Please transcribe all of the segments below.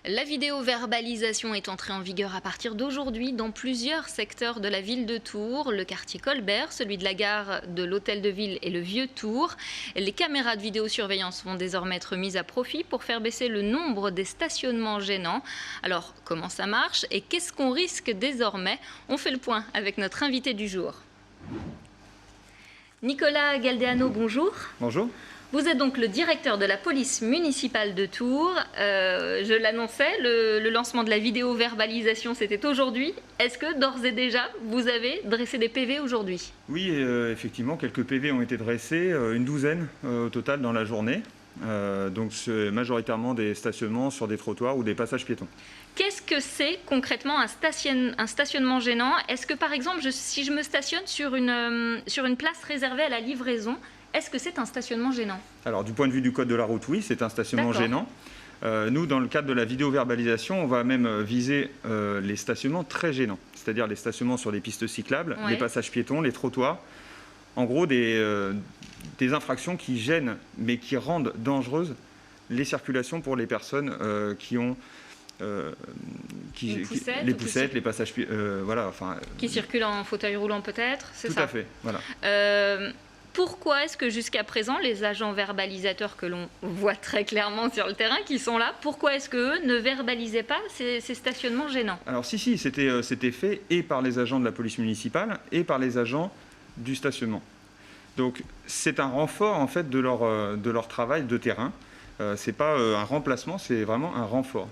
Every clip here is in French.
La vidéo-verbalisation est entrée en vigueur à partir d'aujourd'hui dans plusieurs secteurs de la ville de Tours, le quartier Colbert, celui de la gare de l'Hôtel de Ville et le Vieux Tours. Les caméras de vidéosurveillance vont désormais être mises à profit pour faire baisser le nombre des stationnements gênants. Alors, comment ça marche et qu'est-ce qu'on risque désormais? On fait le point avec notre invité du jour. Nicolas Galdeano, bonjour. Bonjour. Vous êtes donc le directeur de la police municipale de Tours. Je l'annonçais, le lancement de la vidéo-verbalisation, c'était aujourd'hui. Est-ce que d'ores et déjà, vous avez dressé des PV aujourd'hui? Oui, effectivement, quelques PV ont été dressés, une douzaine au total dans la journée. Donc c'est majoritairement des stationnements sur des trottoirs ou des passages piétons. Qu'est-ce que c'est concrètement un stationnement gênant? Est-ce que par exemple, si je me stationne sur une place réservée à la livraison, est-ce que c'est un stationnement gênant? Alors du point de vue du code de la route, oui, c'est un stationnement gênant. Nous, dans le cadre de la vidéo-verbalisation, on va même viser les stationnements très gênants, c'est-à-dire les stationnements sur des pistes cyclables, les passages piétons, les trottoirs. En gros, des infractions qui gênent, mais qui rendent dangereuses les circulations pour les personnes qui ont les poussettes, les passages voilà, enfin, qui circulent en fauteuil roulant peut-être, c'est ça? Tout à fait, voilà. Pourquoi est-ce que jusqu'à présent, les agents verbalisateurs que l'on voit très clairement sur le terrain, qui sont là, pourquoi est-ce qu'eux ne verbalisaient pas ces stationnements gênants? Alors si, c'était fait et par les agents de la police municipale et par les agents du stationnement. Donc c'est un renfort en fait de leur travail de terrain. C'est pas un remplacement, c'est vraiment un renfort,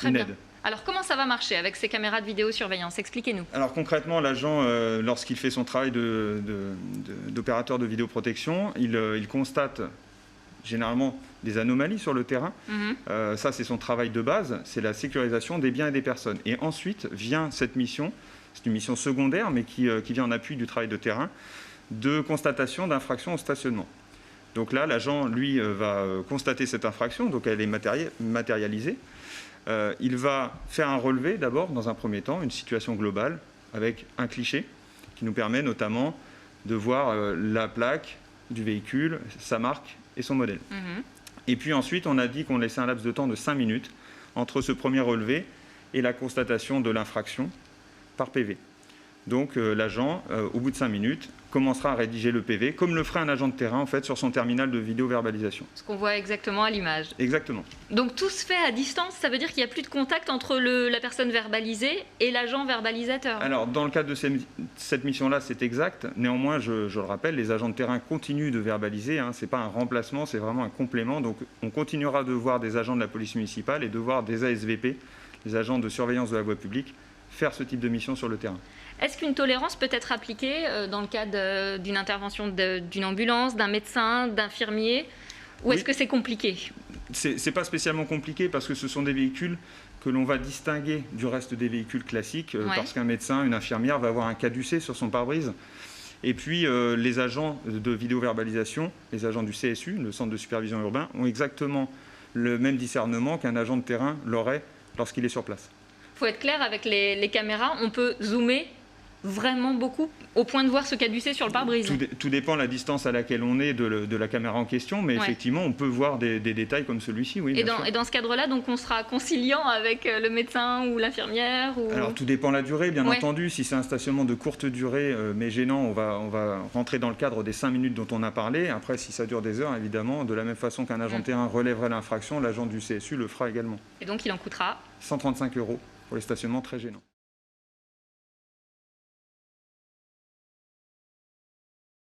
une aide. Alors comment ça va marcher avec ces caméras de vidéosurveillance? Expliquez-nous. Alors concrètement, l'agent, lorsqu'il fait son travail d'opérateur de vidéoprotection, il constate généralement des anomalies sur le terrain. Ça, c'est son travail de base, c'est la sécurisation des biens et des personnes. Et ensuite vient cette mission, c'est une mission secondaire, mais qui vient en appui du travail de terrain, de constatation d'infraction au stationnement. Donc là, l'agent, lui, va constater cette infraction, donc elle est matérialisée. Il va faire un relevé d'abord, dans un premier temps, une situation globale avec un cliché qui nous permet notamment de voir la plaque du véhicule, sa marque et son modèle. Et puis ensuite, on a dit qu'on laissait un laps de temps de 5 minutes entre ce premier relevé et la constatation de l'infraction par PV. Donc l'agent, au bout de 5 minutes, commencera à rédiger le PV, comme le ferait un agent de terrain en fait, sur son terminal de vidéo-verbalisation. Ce qu'on voit exactement à l'image. Exactement. Donc tout se fait à distance, ça veut dire qu'il n'y a plus de contact entre la personne verbalisée et l'agent verbalisateur? Alors dans le cadre de cette mission-là, c'est exact. Néanmoins, je le rappelle, les agents de terrain continuent de verbaliser. Ce n'est pas un remplacement, c'est vraiment un complément. Donc on continuera de voir des agents de la police municipale et de voir des ASVP, les agents de surveillance de la voie publique, faire ce type de mission sur le terrain. Est-ce qu'une tolérance peut être appliquée dans le cadre d'une intervention d'une ambulance, d'un médecin, d'infirmier? Ou est-ce que c'est compliqué? C'est pas spécialement compliqué parce que ce sont des véhicules que l'on va distinguer du reste des véhicules classiques parce qu'un médecin, une infirmière va avoir un caducée sur son pare-brise. Et puis les agents de vidéo-verbalisation, les agents du CSU, le Centre de supervision urbain, ont exactement le même discernement qu'un agent de terrain l'aurait lorsqu'il est sur place. Il faut être clair avec les caméras, on peut zoomer vraiment beaucoup au point de voir ce caducée sur le pare-brise. Tout dépend de la distance à laquelle on est de la caméra en question, mais effectivement, on peut voir des détails comme celui-ci. Oui, et dans ce cadre-là, donc on sera conciliant avec le médecin ou l'infirmière Alors tout dépend de la durée, bien entendu. Si c'est un stationnement de courte durée, mais gênant, on va rentrer dans le cadre des 5 minutes dont on a parlé. Après, si ça dure des heures, évidemment, de la même façon qu'un agent de terrain relèverait l'infraction, l'agent du CSU le fera également. Et donc il en coûtera 135 € pour les stationnements très gênants.